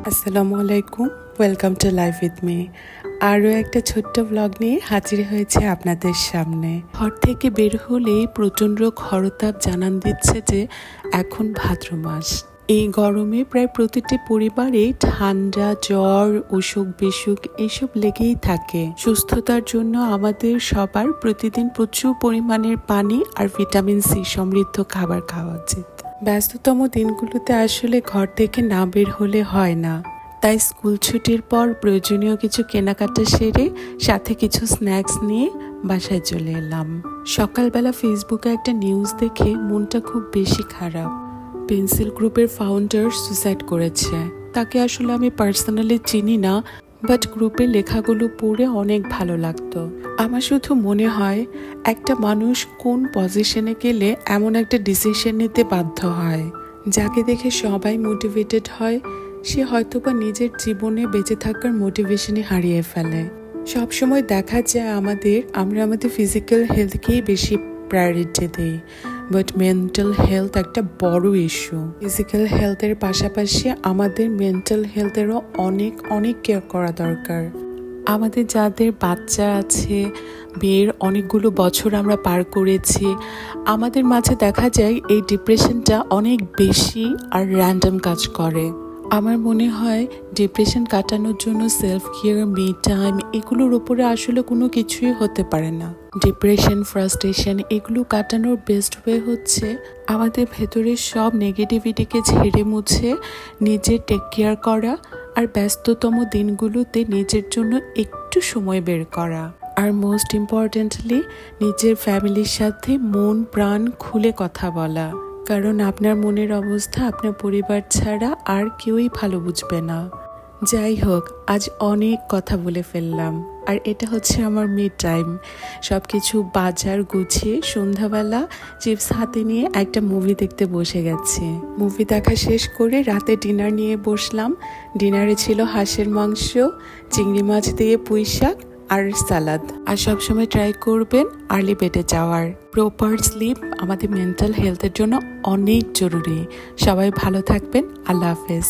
আসসালামু আলাইকুম, welcome to live with me. আরও একটা ছোট্ট ব্লগ নিয়ে হাজির হয়েছে আপনাদের সামনে। ঘর থেকে বের হলেই প্রচণ্ড খরতাপ জানান দিচ্ছে যে এখন ভাদ্র মাস। এই গরমে প্রায় প্রতিটি পরিবারেই ঠান্ডা, জ্বর, অসুখ বিসুখ এসব লেগেই থাকে। সুস্থতার জন্য আমাদের সবার প্রতিদিন প্রচুর পরিমাণের পানি আর ভিটামিন সি সমৃদ্ধ খাবার খাওয়া উচিত। ব্যস্ততম দিনগুলোতে আসলে ঘর থেকে না বের হলে হয় না, তাই স্কুল ছুটির পর প্রয়োজনীয় কিছু কেনাকাটা সেরে সাথে কিছু স্ন্যাক্স নিয়ে বাসায় চলে এলাম। সকালবেলা ফেসবুকে একটা নিউজ দেখে মনটা খুব বেশি খারাপ। পেন্সিল গ্রুপের ফাউন্ডার সুসাইড করেছে। তাকে আসলে আমি পার্সোনালি চিনি না, বাট গ্রুপের লেখাগুলো পড়ে অনেক ভালো লাগতো। আমার শুধু মনে হয় একটা মানুষ কোন পজিশনে গেলে এমন একটা ডিসিশন নিতে বাধ্য হয় যাকে দেখে সবাই মোটিভেটেড হয়, সে হয়তোবা নিজের জীবনে বেঁচে থাকার মোটিভেশনই হারিয়ে ফেলে। সবসময় দেখা যায় আমরা আমাদের ফিজিক্যাল হেলথকেই বেশি প্রায়োরিটি দিই, বাট মেন্টাল হেলথ একটা বড় ইস্যু। ফিজিক্যাল হেলথের পাশাপাশি আমাদের মেন্টাল হেলথেরও অনেক কেয়ার করা দরকার। আমাদের যাদের বাচ্চা আছে, বিয়ের অনেকগুলো বছর আমরা পার করেছি, আমাদের মাঝে দেখা যায় এই ডিপ্রেশনটা অনেক বেশি আর র্যান্ডম কাজ করে। আমার মনে হয় ডিপ্রেশন কাটানোর জন্য সেলফ কেয়ার, মি টাইম এগুলোর উপরে আসলে কোনো কিছুই হতে পারে না। ডিপ্রেশন, ফ্রাস্ট্রেশন এগুলো কাটানোর বেস্ট ওয়ে হচ্ছে আমাদের ভেতরের সব নেগেটিভিটিকে ঝেড়ে মুছে নিজের টেক কেয়ার করা আর ব্যস্ততম দিনগুলোতে নিজের জন্য একটু সময় বের করা। আর মোস্ট ইম্পর্টেন্টলি নিজের ফ্যামিলির সাথে মন প্রাণ খুলে কথা বলা, কারণ আপনার মনের অবস্থা আপনার পরিবার ছাড়া আর কেউই ভালো বুঝবে না। যাই হোক, আজ অনেক কথা বলে ফেললাম, আর এটা হচ্ছে আমার মি টাইম। সব কিছু বাজার গুছিয়ে সন্ধ্যাবেলা চিপস হাতে নিয়ে একটা মুভি দেখতে বসে গেছি। মুভি দেখা শেষ করে রাতে ডিনার নিয়ে বসলাম। ডিনারে ছিল হাঁসের মাংস, চিংড়ি মাছ দিয়ে পুঁই শাক আর সালাদ। আর সবসময় ট্রাই করবেন আর্লি বেডে যাওয়ার। প্রপার স্লিপ আমাদের মেন্টাল হেলথের জন্য অনেক জরুরি। সবাই ভালো থাকবেন। আল্লাহ হাফেজ।